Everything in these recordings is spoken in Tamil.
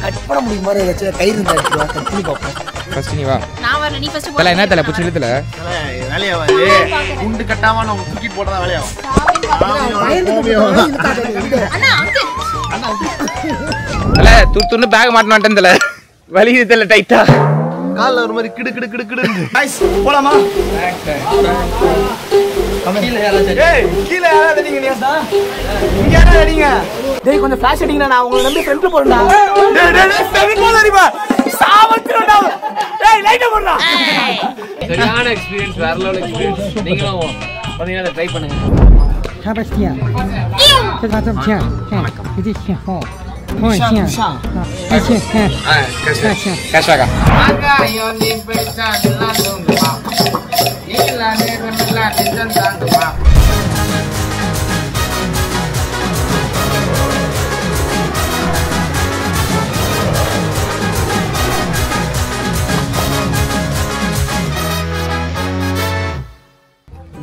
கட் பண்ண முடியும் மாதிரி ஏதாச்சும் கயிறு இருந்தா எடுத்துவா கட் பண்ணி பாப்போம். ஃபர்ஸ்ட் நீ வா. நான் வரல, நீ ஃபர்ஸ்ட் தல என்ன தல புடிச்சு இழுத்துல. வேலையா வாது. குண்டு கட்டாம நான் தூக்கி போடதா வேலையா. அண்ணா அங்க. தல துன்னு பேக் மாட்டனட்டேன் தல. வலிக்குது தல டைட்டா. கால்ல ஒரு மாதிரி கிடு கிடு கிடு கிடு. गाइस போலாமா? கீழ யாராவது. ஏய் கீழ யாராவது அடிங்க நீடா. இங்க யாராவது அடிங்க. டேய் கொஞ்சம் ஃபிளாஷ் அடிங்கடா, நான் உங்களை நம்பி ஃப்ரண்ட்ல போறேன்டா. டேய் ஃப்ரண்ட் போல அடிமா. சாவத்துறடா. டேய் லைட்ட போடுடா. சரியான எக்ஸ்பீரியன்ஸ், வேற லெவல் எக்ஸ்பீரியன்ஸ். நீங்களும் பாத்தீங்கன்னா ட்ரை பண்ணுங்க. Sebastian. Sebastian. Ini siapa? Oh, siapa? Kashaga. Aga yon di pesa dilandung ma. Ila ne remla di tentang ma.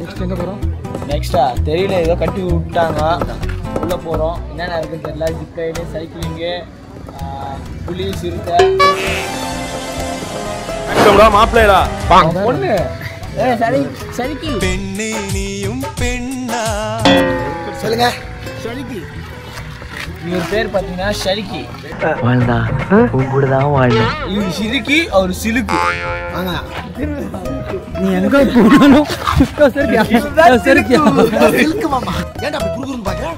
Next எங்க போறோம்? நெக்ஸ்டா தெரியல, ஏதோ கட்டி விட்டாங்க. உள்ள போறோம், என்னென்ன இருக்குன்னு தெரியல. ஜிப் ரைடு, சைக்கிளிங்கு, புலி, சிறுத்தை. கட்டம்டா மாப்ளைடா. பொண்ணு சரி சரிக்கு பெண்ணே நீயும் பெண்ணா. சொல்லுங்க. ஷரிக்கி. இவர் பேர் பாத்தீங்கன்னா ஷரிக்கி. வாழ்ந்தா உன் கூட தான் வாழணும். இவர் சிரிக்கி, அவர் சிலுக்கு. வாங்க. நீ எங்க போனாலும் சரியா சரியா சிலுக்கு மாமா. ஏன்டா அப்படி குறுகுறுன்னு பாக்குற?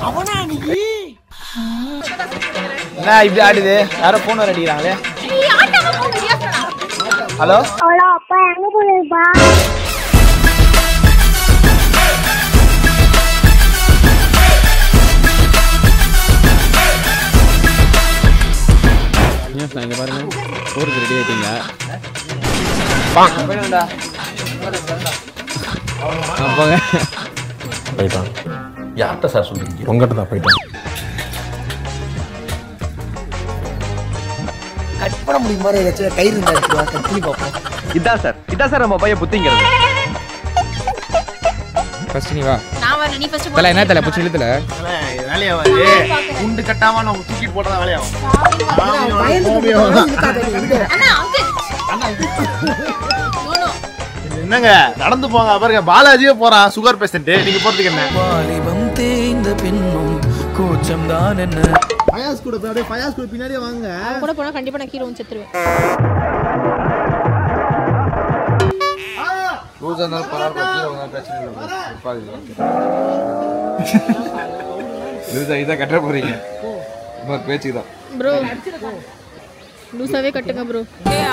அவனா நீ? என்ன இப்படி ஆடுது? யாரோ போன் வர அடிக்கிறாங்களே. ஹலோ ஹலோ அப்பா எங்க போறீங்கப்பா? இங்க பாருங்க. போருக்கு ரெடி ஆயிட்டீங்க. போயிடும்டா. போங்க. போயிட்டான். யார்கிட்ட சார் சொல்றீங்க? உங்ககிட்ட தான் போயிட்டான். கட் பண்ண முடியும் மாதிரி ஏதாச்சும் கயிறு இருந்தா எடுத்துவா கட் பண்ணி பாப்போம். இதான் சார் நம்ம பையன் புத்திங்கிறது. ஃபர்ஸ்ட் நீ வா. நான் வரல, நீ ஃபர்ஸ்ட் தல என்ன தல புடிச்சு இழுத்துல. வேலையா வாது. குண்டு கட்டாம நான் தூக்கி போடதா வேலையா. அண்ணா அங்க. என்னங்க நடந்து போங்க. பாருங்க பாலாஜியே போறான், சுகர் பேஷண்ட். நீங்க போறதுக்கு என்ன? வாலிபம் தேய்ந்த பின்னும் கூச்சம் தான் என்ன. ஃபயாஸ் கூட அப்படியே ஃபயாஸ் கூட பின்னாடியே வாங்க. கூட போனா கண்டிப்பா நான் கீழ வந்து செத்துருவேன். லூசா இருந்தாலும் பரவாயில்ல, கீழ வந்தா பிரச்சனை இல்ல. பாதி லூசா இத கட்ட போறீங்க. ஒரு பேச்சுக்கு தான். ப்ரோ லூசாவே கட்டுங்க ப்ரோ.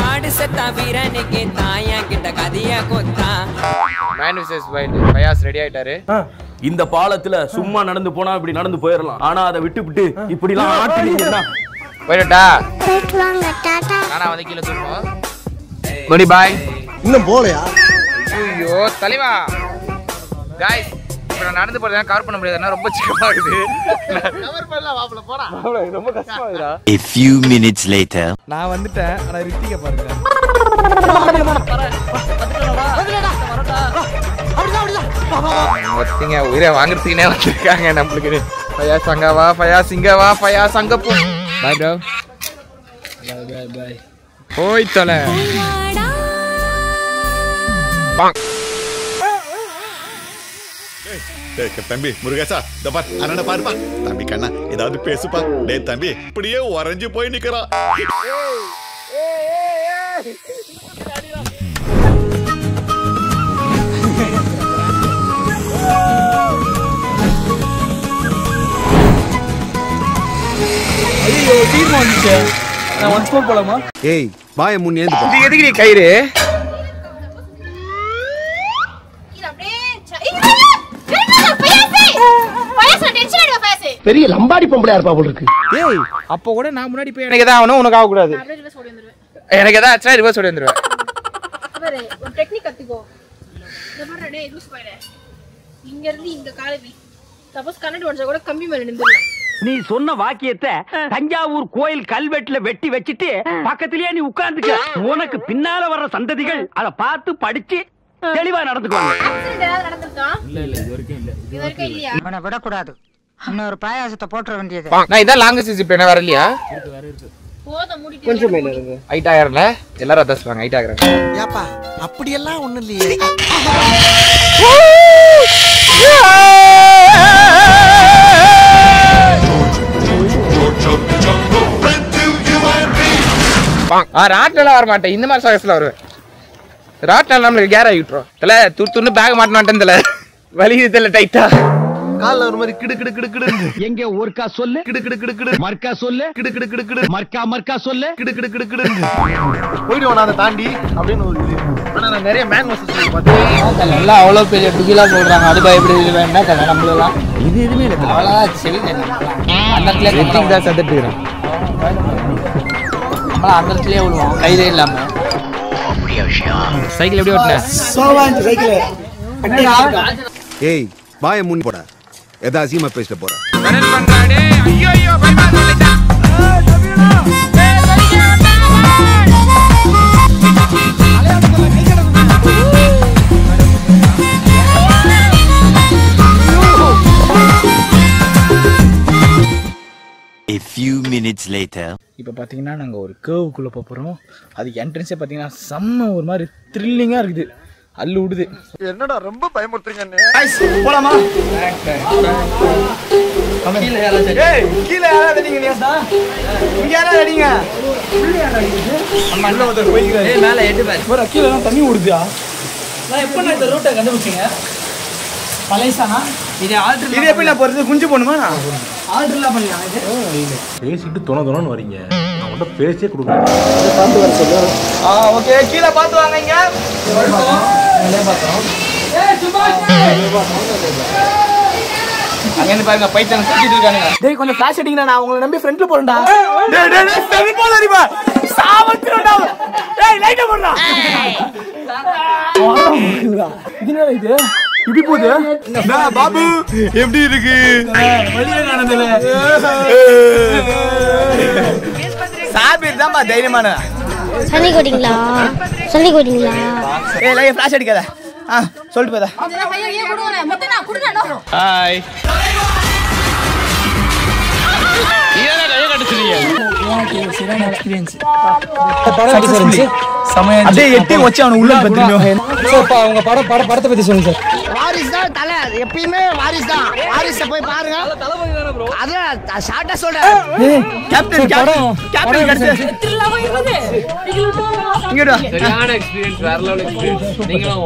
ஆடு செத்தா வீரனுக்கு தாயா கிட்ட கதியா கொத்தா. Man versus wild. Fayaz ready ஆயிட்டாரு. இந்த பாலத்துல சும்மா நடந்து போனா இப்படி நடந்து போயிடலாம். ஆனா அதை விட்டு இப்படி எல்லாம் ஆட்டுறீங்கன்னா போயிடட்டா. போயிட்டு வாங்க, டாடா. நானா வந்து கீழ தூக்குவோம். குடி பாய். இன்னும் போலையா? ஐயோ தலைவா. गाइस இப்போ நான் நடந்து போறதா கவர் பண்ண முடியாதுன்னா ரொம்ப சிக்கமா இருக்குது. கவர் பண்ணல வாப்ல போடா. ரொம்ப கஷ்டமா இருக்குடா. A few minutes later. நான் வந்துட்டேன். ஆனா ரித்திகா பாருங்க. ஒருத்தங்க உயிரை வாங்குறதுக்குனே வந்திருக்காங்க நம்மளுக்கு. ஃபயாஸ் அங்க வா, ஃபயாஸ் இங்க வா, ஃபயாஸ் அங்க போ. Bye bro. பை. போய் தொலை. தம்பி முருகேசா, இந்த பார் அண்ணனை பாருப்பா. தம்பி கண்ணா ஏதாவது பேசுப்பா. டே தம்பி இப்படியே உறைஞ்சு போய் நிக்கிறான். ஐயோ டீம் வந்துச்சு. நான் ஒன்ஸ் மோர் போலாமா? ஏய் பாய முன்னே ஏந்து போ. இது எதுக்கு நீ கயிறு? கீழ அப்படியே ஃபயாஸ் டென்ஷன் ஆயிடுவா ஃபயாஸ். பெரிய லம்பாடி பொம்பளையா இருப்பா போல இருக்கு. ஏய் அப்ப கூட நான் முன்னாடி போய் எனக்கு எதா ஆவணும், உனக்கு ஆக கூடாது. அப்படியே ரிவர்ஸ் ஓடி வந்துருவேன். எனக்கு எதா ஆச்சா ரிவர்ஸ் ஓடி வந்துருவேன். பாரு ஒரு டெக்னிக் கத்துக்கோ. இந்த பாரு டேய் லூஸ் பாயிடு. இங்க இருந்து இங்க காலை வி. சப்போஸ் கண்ணாடி உடைச்சா கூட கம்பி மேல நின்னுடலாம். நீ சொன்ன வாக்கியத்தை தஞ்சாவூர் கோயில் கல்வெட்டுல வெட்டி வச்சிட்டு பக்கத்திலேயே நீ உட்கார்ந்துக்க. உனக்கு பின்னால வர்ற சந்ததிகள் அத பார்த்து படிச்சு தெளிவா நடந்துக்குவாங்க. ஆக்சிடென்ட் ஏதாவது நடந்துருக்கா? இல்ல இது வரைக்கும் இல்ல. இது வரைக்கும் இல்லையா? அவனை விடக்கூடாது. இன்னொரு பாயாசத்தை போட்டுற வேண்டியது. நான் இதான் லாங்கஸ்ட் ஜிப் என்ன வரலையா? கொஞ்சம் மேல இருங்க. ஹைட் ஆகறல எல்லாரும் அதான் சொல்றாங்க ஹைட் ஆகறாங்க. ஏப்பா அப்படி எல்லாம் ஒண்ணும் இல்லையே. ராட்லாம் வர மாட்டேன் இந்த மாதிரி சைஸ்ல வருவேன். ராட்லாம் நம்மளுக்கு கேர் ஆகி விட்டுரும். தல துருத்துன்னு பேக் மாட்ட மாட்டேன் தல வலிக்குது தல டைட்டா. கால்ல ஒரு மாதிரி கிடு கிடு கிடு கிடு எங்க ஒருக்கா சொல்லு கிடு கிடு கிடு கிடு மர்க்கா சொல்லு கிடு கிடு கிடு கிடு மர்க்கா சொல்லு கிடு கிடு கிடு கிடு போயிடுவோம் நான் அதை தாண்டி அப்படின்னு ஒரு இது. ஆனா நான் நிறைய மேன் வர்சஸ் பார்த்தேன். எல்லாம் அவ்வளோ பெரிய டுகிலா சொல்றாங்க. அது பயப்படி வேணா தலை நம்மளெல்லாம் இது எதுவுமே இல்லை அவ்வளோதான் சரி. அந்த இடத்துல வெட்டிங் தான் சத்துட்டு இருக்கிறேன். நம்மளாம் அந்த இடத்துலயே விழுவோம் கையிலே இல்லாம. சைக்கிள் எப்படி ஓட்டுன? ஏய் வாயை முன் போட ஏதா அசியமா பேசிட்டு போற. A few minutes later. இப்போ பார்த்தீங்கன்னா நாங்கள் ஒரு கேர்வுக்குள்ளே போகிறோம். அது என்ட்ரன்ஸே பார்த்தீங்கன்னா செம்ம ஒரு மாதிரி த்ரில்லிங்காக இருக்குது. அல்லு விடுது. என்னடா ரொம்ப பயமுறுத்துறீங்க. போலாமா? கீழே யாராவது அடிங்க நியாசா. இங்க யாராவது அடிங்க. நம்ம உள்ள ஒருத்தர் போய்க்கிறாரு. மேலே எட்டு பேர். ஒரு கீழே எல்லாம் தண்ணி ஓடுதுயா. நான் எப்போ இந்த ரூட்டை கண்டுபிடிச்சிங்க? பழையசானா இது ஆல்டர். இது எப்படி நான் போறது? குஞ்சு போணுமா? ஆல்டர்லாம் பண்ணலாம். இது பேசிட்டு தொணன்னு வரீங்க. நான் உன்கிட்ட பேசியே கொடுக்குறேன். பார்த்து வர சொல்லு. ஓகே கீழே பார்த்து வாங்க. இங்க மேலே பார்த்தோம். அங்க பாருங்க பைத்தன் சுத்திட்டு இருக்கானுங்க. டேய் கொஞ்சம் ஃபிளாஷ் அடிங்கடா. நான் உங்களை நம்பி ஃப்ரண்ட்ல போறேன்டா. டேய் செவி போல அடிப்பா. சாவத்துறடா. டேய் லைட் போடுடா. இது என்ன இது? இப்படி போகுது. பாபு எப்படி இருக்கு? வெளியே நடந்தல. சாபிர் தான் தைரியமான. சொல்லி கொடுங்களா? சொல்லி கொடுங்களா? ஏய் லைட் ஃபிளாஷ் அடிக்காத. சொல்லிட்டு போதா. ஹாய். நீங்க கைய கட்டுறீங்க. எனக்கு சரியான எக்ஸ்பீரியன்ஸ். சமயம் அப்படியே எட்டி வச்சு அவன உள்ள பத்தினோம். சார் அவங்க படத்தை பத்தி சொல்லுங்க சார். வாரிஸ் தான் தல எப்பயுமே வாரிஸ் தான். வாரிஸை போய் பாருங்க. அது ஷார்ட்டா சொல்றேன். கேப்டன் கடைசி இங்கடா. சரியான எக்ஸ்பீரியன்ஸ் வேற லெவல் எக்ஸ்பீரியன்ஸ். நீங்களும்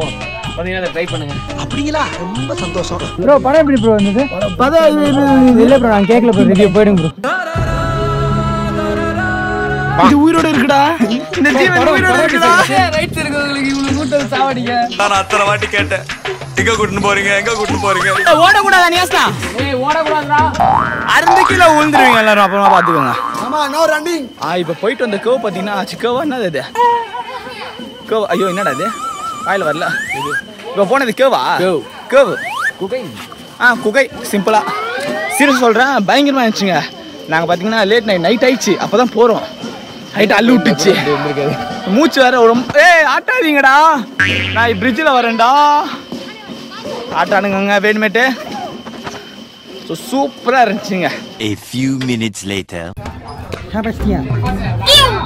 பாத்தீங்கன்னா ட்ரை பண்ணுங்க. அப்படிங்களா? ரொம்ப சந்தோஷம். ப்ரோ படம் எப்படி ப்ரோ வந்தது? படம் இல்ல ப்ரோ நான் கேக்கல ப்ரோ. Review போய்டுங்க bro. இது உயிரோட இருக்குடா. இந்த ஜீவன் உயிரோட இருக்குடா. ரைட் இருக்குங்களுக்கு இவ்வளவு நூட்டல் சாவடிங்க. நான் அத்தனை வாட்டி கேட்டேன். எங்க கூட்டிட்டு போறீங்க? எங்க கூட்டிட்டு போறீங்க? ஓட கூடாதா நியாஸ்டா? ஏய் ஓட கூடாதுடா. 60 கிலோ விழுந்துருவீங்க எல்லாரும். அப்புறமா பாத்துக்கோங்க. ஆமா நோ ரன்னிங். இப்ப போயிட்டு வந்த கேவ் பாத்தீங்கன்னா சிக்கவா என்னது இது? கேவ். ஐயோ என்னடா இது? வாயில வரல. இப்ப போனது கேவா? கேவ். குகை. குகை சிம்பிளா. சீரியஸ் சொல்றேன் பயங்கரமா இருந்துச்சுங்க. நாங்க பாத்தீங்கன்னா லேட் நைட் ஆயிடுச்சு. அப்பதான் போறோம். நைட் அள்ளு விட்டுச்சு. மூச்சு வேற ரொம்ப. ஆட்டாதீங்கடா. நான் பிரிட்ஜில் வரேன்டா. ஆட்டானுங்க வேணுமேட்டு. சூப்பரா இருந்துச்சுங்க. A few minutes later. Sebastian.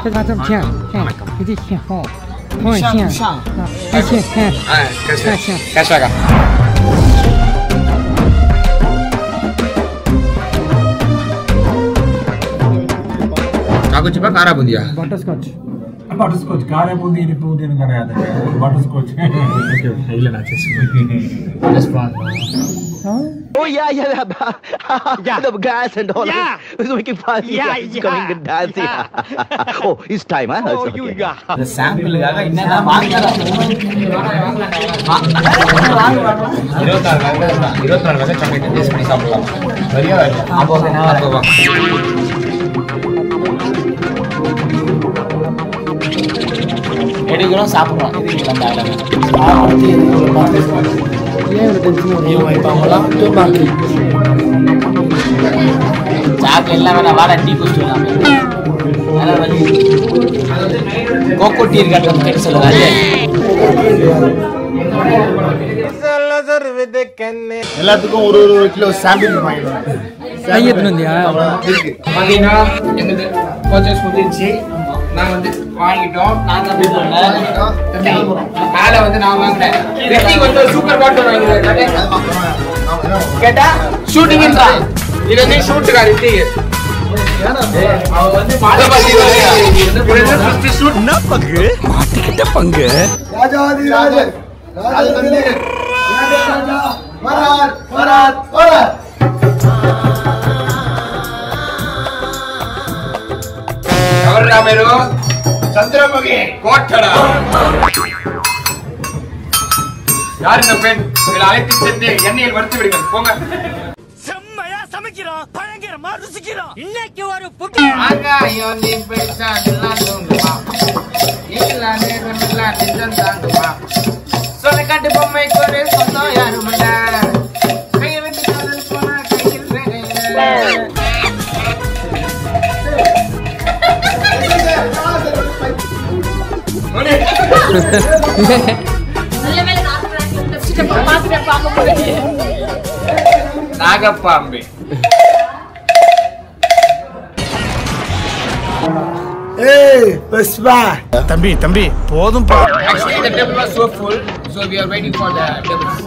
Sebastian. இது ஷாஃபோ. Kashaga. कागज पर कारा बुंदिया बटरस्कॉच कारा Bundi ini pun dia negara ada butterscotch okay ile na Oh yeah the guys and all is making fun coming to dance oh it's time huh oh you the sample காக என்னன்னா வாங்குறா 24 வகை சாக்லேட் டேஸ்ட் பண்ணி சாப்பிடலாம் சரியா அப்போ நான் வா எடுக்கிறோம் சாப்பிடுறோம் இதுக்கு வந்தாங்க சாக்கு எல்லாம் வேணா வாடா டீ குடிச்சு கோகோ டீ இருக்காட்டு கேட்டு சொல்லுங்க எல்லாத்துக்கும் ஒரு கிலோ சாம்பிள் வாங்கிடுவோம் கையெழுத்து வந்தியா இருக்கு பாத்தீங்கன்னா எங்களுக்கு பர்ச்சேஸ் முடிஞ்சிருச்சு. நாங்க வந்து வாங்கிட்டோம். மேல வந்து நான் வாங்கினேன். ரெட்டிங் வந்து சூப்பர் பாட்டு வாங்கினேன். கேட்டா ஷூட்டிங் இது வந்து ஷூட்டுக்கா ரெட்டிங். அவன் வந்து மாட்டிக்கிட்ட பங்கு ராஜாதி ராஜன் ராஜதந்திர ராஜா வரார் வரார் வரார். ఎవరు మీరు? చంద్రముఖి కోటరా. யார் இந்த பெண்? உங்களை அழைத்து சென்று எண்ணெயில் வறுத்து விடுங்கள். போங்க. செம்மையா சமைக்கிறோம், பயங்கரமா ருசிக்கிறோம். இன்னைக்கு ஒரு ஆகாயம் நீ பெருசா எல்லாம் தூங்குமா, நீங்களா நேரமெல்லாம் நிஜம் தாங்குமா, சொல்ல காட்டு பொம்மை ஒரு சொந்தம் யாருமல்ல, கையை வச்சு காதல் போனா கையில் வேலை. நாகப்பாம்பு. ஏய் புஷ்பா தம்பி தம்பி போதும் பா. Actually the table was so full, so we are waiting for the tables.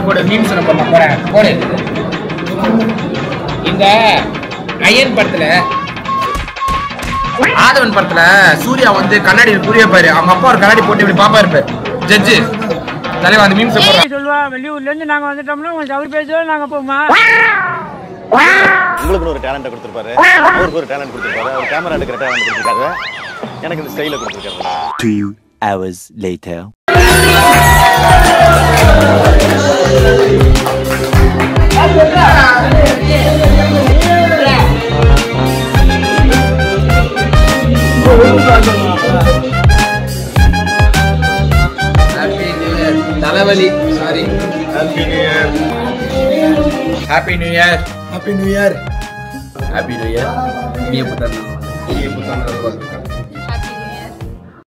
போடு மீம்ஸ் பண்ண போறேன். போடு. இந்த அயன் படத்துல ஆதவன் படத்துல சூர்யா வந்து கண்ணாடி புரிய பாரு, அவங்க அப்பா ஒரு கண்ணாடி போட்டு இப்படி பாப்பா இருப்பாரு ஜட்ஜு தலைவா. அந்த மீம்ஸ் சொல்லுவா வெளியூர்ல இருந்து நாங்க வந்துட்டோம்னா கொஞ்சம் அவர் பேசுவோம் நாங்க போமா. உங்களுக்கு ஒரு டேலண்ட் கொடுத்திருப்பாரு, அவருக்கு ஒரு டேலண்ட் கொடுத்திருப்பாரு, அவர் கேமரா எடுக்கிற டேலண்ட் கொடுத்திருக்காரு, எனக்கு இந்த ஸ்டைல கொடுத்திருக்காரு. 2 hours later. தலைவலி sorry. Happy new year. Happy new year. Happy new year. Happy new year. இனிய புத்தாண்டு.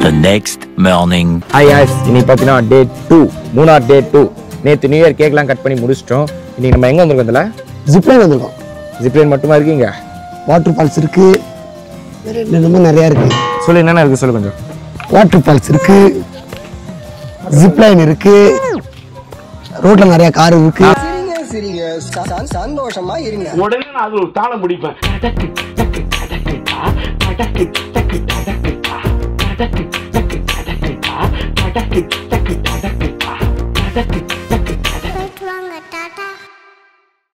The next morning. Hi guys, இன்னைக்கு பார்த்தீங்கன்னா டே 2, மூணார் டே 2. நேற்று நியூ இயர் கேக்லாம் கட் பண்ணி முடிச்சிட்டோம். இன்னைக்கு நம்ம எங்கே வந்திருக்கோம்? இதில் ஜிப்லைன் வந்திருக்கோம். ஜிப்லைன் மட்டுமா இருக்கீங்க? வாட்டர் ஃபால்ஸ் இருக்கு, இன்னும் நிறையா இருக்கு. சொல்லு என்னென்ன இருக்கு சொல்லு கொஞ்சம். வாட்டர் ஃபால்ஸ் இருக்கு, ஜிப்லைன் இருக்கு, ரோட்ல நிறைய கார் இருக்கு. சிரிங்க சந்தோஷமா இருங்க. உடனே நான் அது ஒரு தாளம் பிடிப்பேன்.